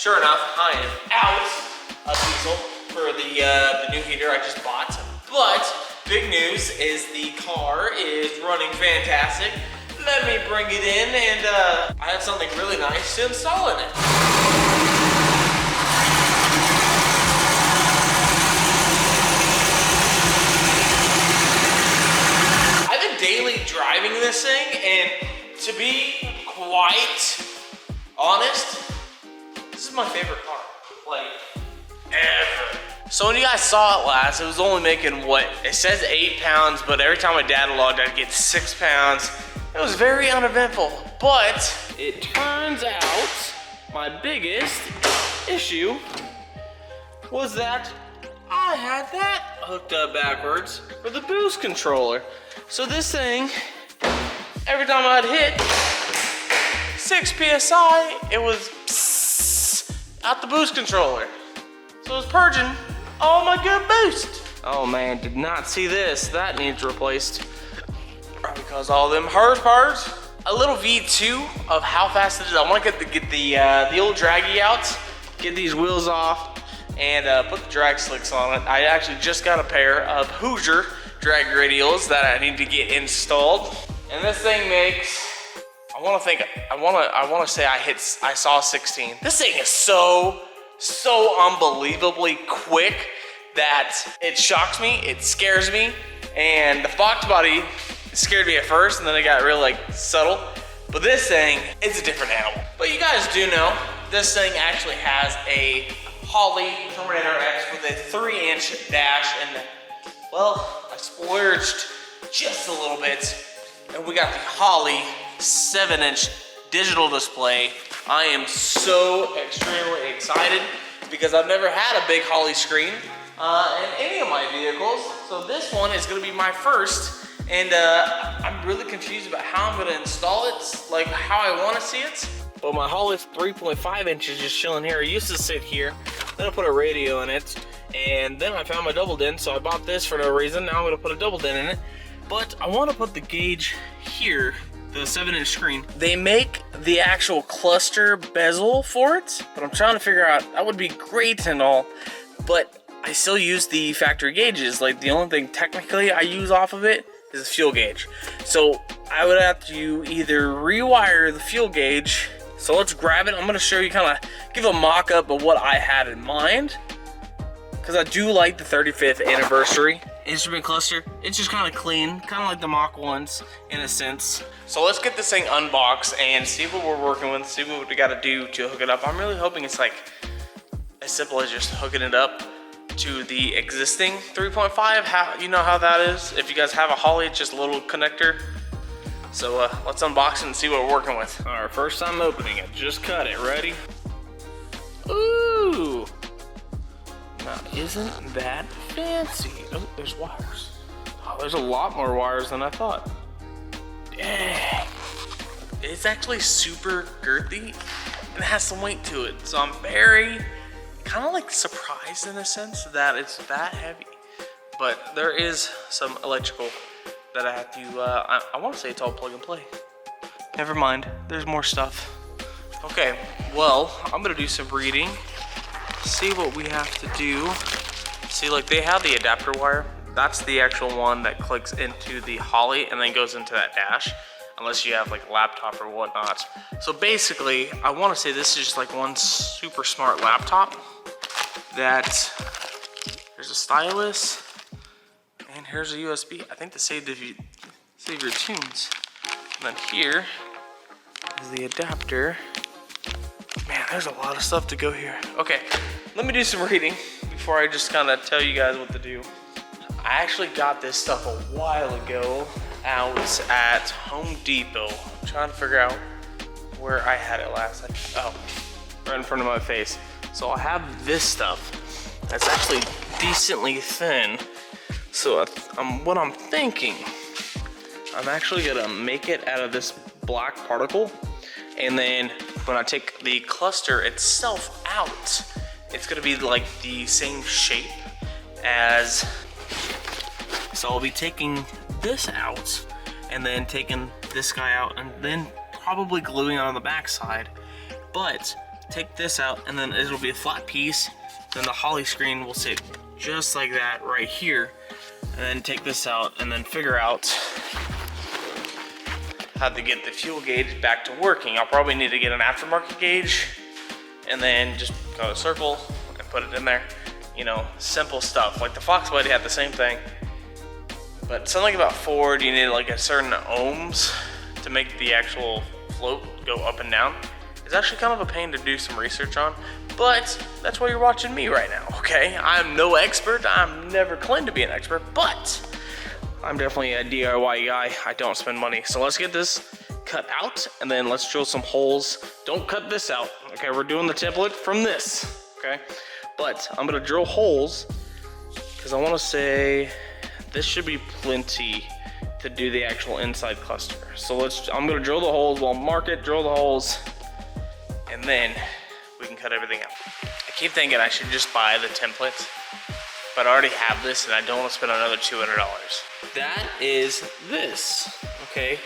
Sure enough, I am out of diesel for the new heater I just bought. But big news is the car is running fantastic. Let me bring it in, and I have something really nice to install in it. I've been daily driving this thing, and to be quite honest, this is my favorite car, like, ever. So when you guys saw it last, it was only making what? It says 8 pounds, but every time my dad logged, I'd get 6 pounds. It was very uneventful, but it turns out my biggest issue was that I had that hooked up backwards for the boost controller. So this thing, every time I'd hit 6 PSI, it was out the boost controller. So it was purging all my good boost. Oh man, did not see this. That needs replaced. Probably because all them parts. A little V2 of how fast it is. I want to get the old draggy out, get these wheels off, and put the drag slicks on it. I actually just got a pair of Hoosier drag radials that I need to get installed. And this thing makes, I want to say I saw 16. This thing is so unbelievably quick that it shocks me, it scares me, and the Fox body scared me at first, and then it got real like subtle. But this thing is a different animal. But you guys do know, this thing actually has a Holley Terminator X with a 3-inch dash, and well, I splurged just a little bit, and we got the Holley 7-inch digital display. I am so extremely excited because I've never had a big Holley screen in any of my vehicles. So this one is gonna be my first, and I'm really confused about how I'm gonna install it, like how I wanna see it. Well, my Holley's 3.5 inches just chilling here. It used to sit here, then I put a radio in it, and then I found my double din, so I bought this for no reason. Now I'm gonna put a double din in it, but I wanna put the gauge here, the 7-inch screen. They make the actual cluster bezel for it, but I'm trying to figure out, that would be great and all, but I still use the factory gauges. Like, the only thing technically I use off of it is the fuel gauge. So I would have to either rewire the fuel gauge. So let's grab it. I'm gonna show you, kind of give a mock-up of what I had in mind, because I do like the 35th anniversary instrument cluster. It's just kind of clean, kind of like the Mach 1s in a sense. So let's get this thing unboxed and see what we're working with, see what we gotta do to hook it up. I'm really hoping it's like as simple as just hooking it up to the existing 3.5. How, you know how that is. If you guys have a Holley, it's just a little connector. So let's unbox it and see what we're working with. All right, first time opening it, just cut it, ready? Ooh. Now, isn't that fancy? Oh, there's wires. Oh, there's a lot more wires than I thought. Dang. It's actually super girthy and it has some weight to it. So I'm very, kind of like surprised in a sense that it's that heavy. But there is some electrical that I have to, I want to say it's all plug and play. Never mind, there's more stuff. Okay, well, I'm gonna do some reading. See what we have to do. See, like, they have the adapter wire. That's the actual one that clicks into the Holley and then goes into that dash, unless you have like a laptop or whatnot. So basically, I want to say this is just like one super smart laptop that there's a stylus and here's a USB. I think to save your tunes. And then here is the adapter. Man, there's a lot of stuff to go here. Okay, let me do some reading before I just kind of tell you guys what to do. I actually got this stuff a while ago out at Home Depot. I'm trying to figure out where I had it last. Oh, right in front of my face. So I have this stuff that's actually decently thin. So what I'm thinking, I'm actually gonna make it out of this black particle, and then when I take the cluster itself out, it's gonna be like the same shape as, so I'll be taking this out and then taking this guy out and then probably gluing it on the back side. But take this out, and then it'll be a flat piece. Then the Holley screen will sit just like that right here. And then take this out and then figure out how to get the fuel gauge back to working. I'll probably need to get an aftermarket gauge and then just go a circle and put it in there. You know, simple stuff. Like the Fox Buddy had the same thing. But something about Ford, you need like a certain ohms to make the actual float go up and down. It's actually kind of a pain to do some research on, but that's why you're watching me right now, okay? I'm no expert, I'm never claimed to be an expert, but I'm definitely a DIY guy. I don't spend money. So let's get this cut out and then let's drill some holes. Don't cut this out, okay? We're doing the template from this, okay? But I'm gonna drill holes because I wanna say this should be plenty to do the actual inside cluster. So I'm gonna drill the holes, we'll mark it, drill the holes, and then we can cut everything out. I keep thinking I should just buy the template, but I already have this and I don't want to spend another $200. That is this, okay?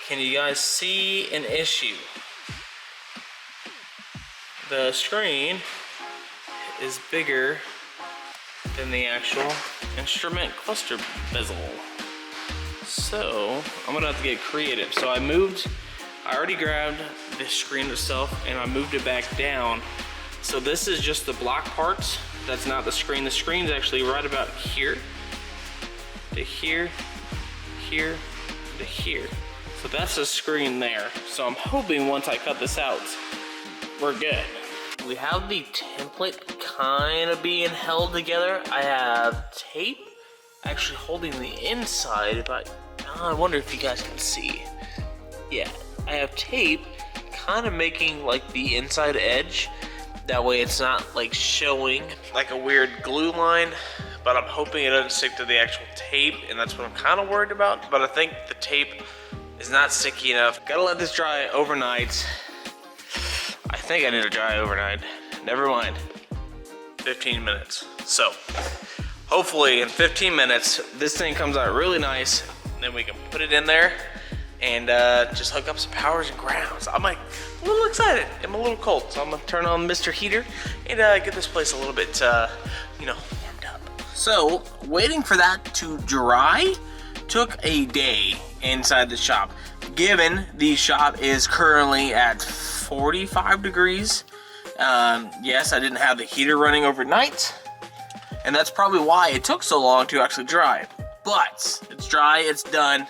Can you guys see an issue? The screen is bigger than the actual instrument cluster bezel. So I'm gonna have to get creative. So I already grabbed the screen itself and I moved it back down. So this is just the block parts. That's not the screen. The screen's actually right about here to here, here to here. So that's the screen there. So I'm hoping once I cut this out, we're good. We have the template kind of being held together. I have tape actually holding the inside, but I wonder if you guys can see. Yeah, I have tape kind of making like the inside edge. That way it's not like showing like a weird glue line, but I'm hoping it doesn't stick to the actual tape, and that's what I'm kind of worried about. But I think the tape is not sticky enough. Gotta let this dry overnight. I think I need to dry overnight. Never mind. 15 minutes. So hopefully in 15 minutes, this thing comes out really nice. Then we can put it in there and just hook up some powers and grounds. I'm like a little excited. I'm a little cold, so I'm gonna turn on Mr. Heater and get this place a little bit, you know, warmed up. So waiting for that to dry took a day inside the shop. Given the shop is currently at 45 degrees. Yes, I didn't have the heater running overnight, and that's probably why it took so long to actually dry. But it's dry, it's done.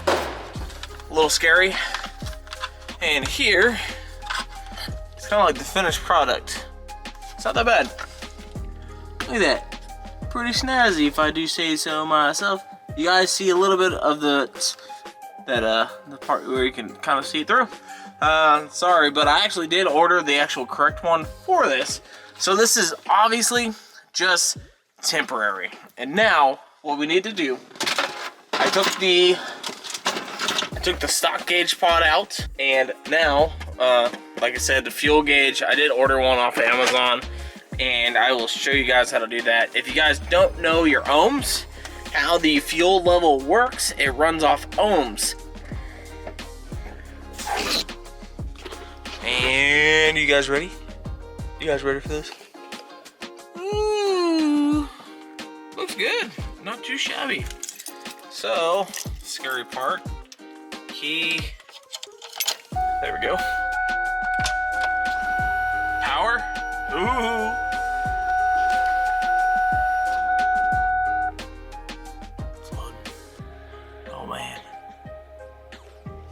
A little scary. And here, it's kind of like the finished product. It's not that bad. Look at that. Pretty snazzy, if I do say so myself. You guys see a little bit of the part where you can kind of see it through. Sorry, but I actually did order the actual correct one for this. So this is obviously just temporary. And now, what we need to do, I took the stock gauge pod out, and now, like I said, the fuel gauge, I did order one off of Amazon, and I will show you guys how to do that. If you guys don't know your ohms, how the fuel level works, it runs off ohms. And you guys ready? You guys ready for this? Ooh, looks good. Not too shabby. So, scary part. Key. There we go. Power. Ooh. It's loading. Oh man.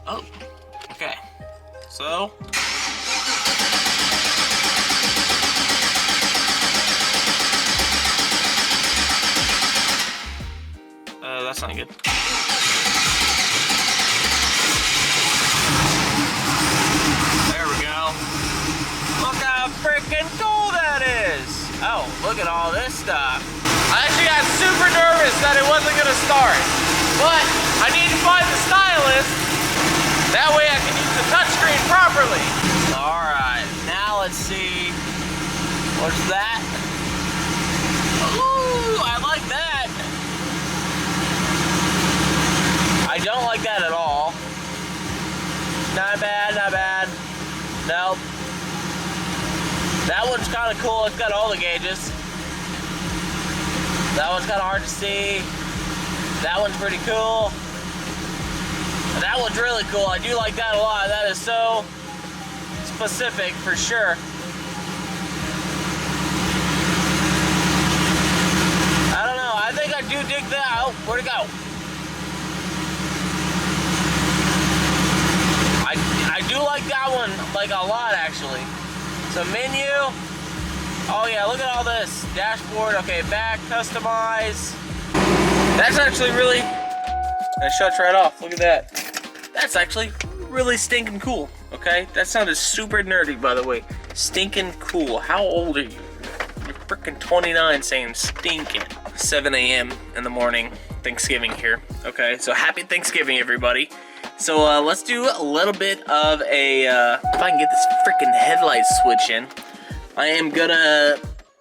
Oh. Okay. So. That's not good. There we go. Look how freaking cool that is. Oh, look at all this stuff. I actually got super nervous that it wasn't gonna start, but I need to find the stylus. That way I can use the touchscreen properly. All right, now let's see. What's that? Ooh, I like that. I don't like that at all. Not bad, not bad. Nope. That one's kind of cool. It's got all the gauges. That one's kind of hard to see. That one's pretty cool. That one's really cool. I do like that a lot. That is so specific for sure. I don't know. I think I do dig that. Oh, where'd it go? I do like that one like a lot actually. So menu. Oh yeah, look at all this. Dashboard, okay, back, customize. That's actually really, it shuts right off, look at that. That's actually really stinking cool, okay? That sounded super nerdy, by the way. Stinking cool. How old are you? You're freaking 29 saying stinking. 7 a.m. in the morning, Thanksgiving here. Okay, so happy Thanksgiving, everybody. So let's do a little bit of a, if I can get this freaking headlight switch in. I am gonna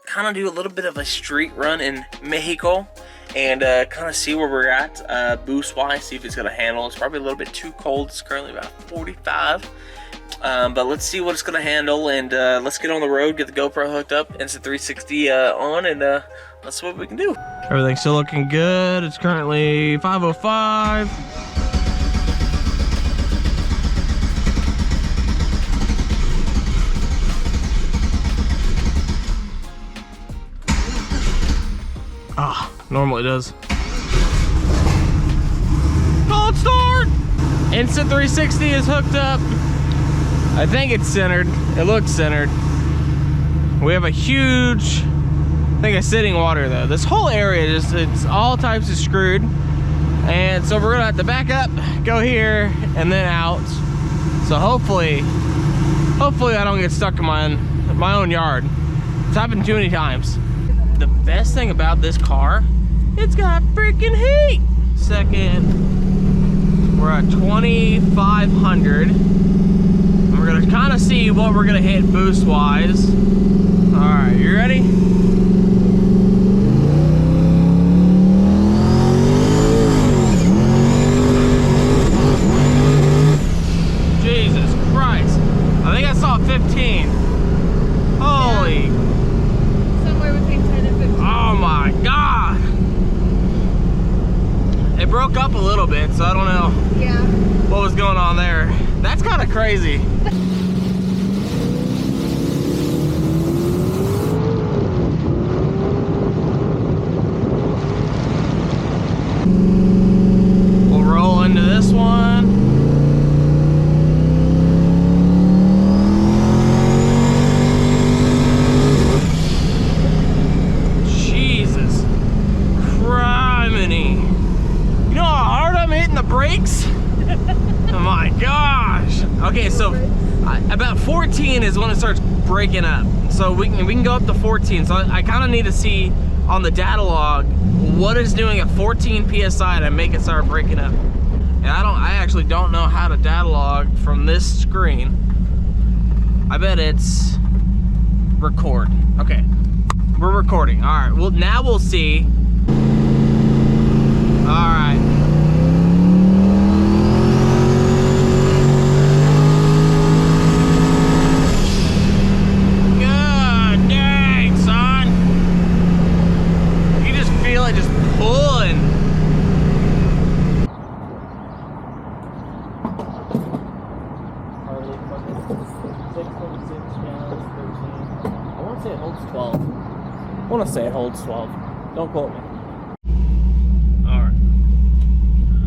kind of do a little bit of a street run in Mexico and kind of see where we're at boost wise, see if it's gonna handle. It's probably a little bit too cold. It's currently about 45, but let's see what it's gonna handle, and let's get on the road, get the GoPro hooked up, Insta 360 on, and let's see what we can do. Everything's still looking good. It's currently 5:05. Ah, normally does. Cold start! Instant 360 is hooked up. I think it's centered. It looks centered. We have a huge, I think a sitting water though. This whole area just, it's all types of screwed. And so we're gonna have to back up, go here, and then out. So hopefully I don't get stuck in my own yard. It's happened too many times. The best thing about this car, it's got freaking heat. Second, we're at 2,500. We're gonna kind of see what we're gonna hit boost wise. All right, you ready? Jesus Christ. I think I saw 15. Holy. Oh my God! It broke up a little bit, so I don't know what was going on there. That's kind of crazy. We'll roll into this one. Oh my gosh. Okay, so about 14 is when it starts breaking up. So we can go up to 14. So I kind of need to see on the data log what it's doing at 14 PSI to make it start breaking up. And I actually don't know how to data log from this screen. I bet it's record. Okay, we're recording. All right, well now we'll see. All right. I want to say it holds 12. Don't quote me. Alright.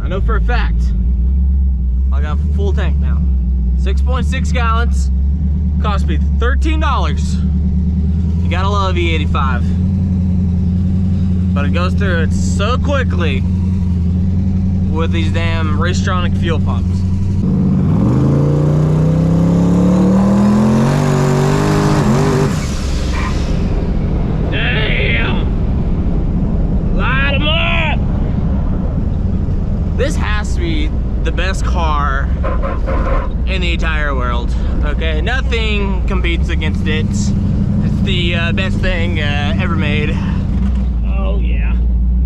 I know for a fact I got a full tank now. 6.6 gallons. Cost me $13. You gotta love E85. But it goes through it so quickly with these damn Racetronic fuel pumps. This has to be the best car in the entire world, okay? Nothing competes against it. It's the best thing ever made. Oh yeah,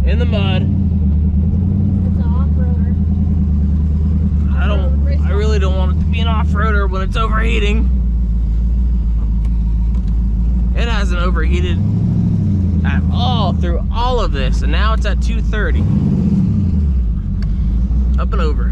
in the mud. It's an off-roader. I really don't want it to be an off-roader when it's overheating. It hasn't overheated at all through all of this, and now it's at 230. Up and over.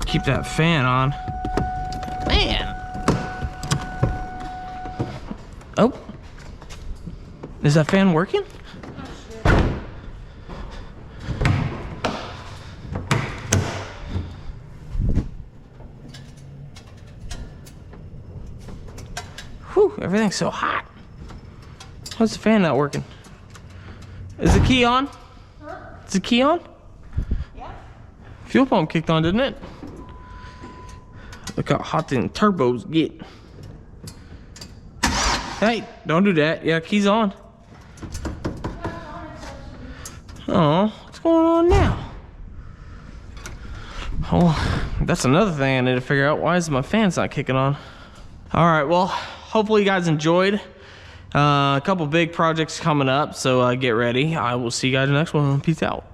Keep that fan on. Man. Oh. Is that fan working? Whew, everything's so hot. Why's the fan not working? Is the key on? Huh? Is the key on? Yeah. Fuel pump kicked on, didn't it? Look how hot the turbos get. Hey, don't do that. Yeah, key's on. Oh, what's going on now? Oh, that's another thing I need to figure out. Why is my fan's not kicking on? All right, well, hopefully you guys enjoyed. A couple big projects coming up, so get ready. I will see you guys in the next one. Peace out.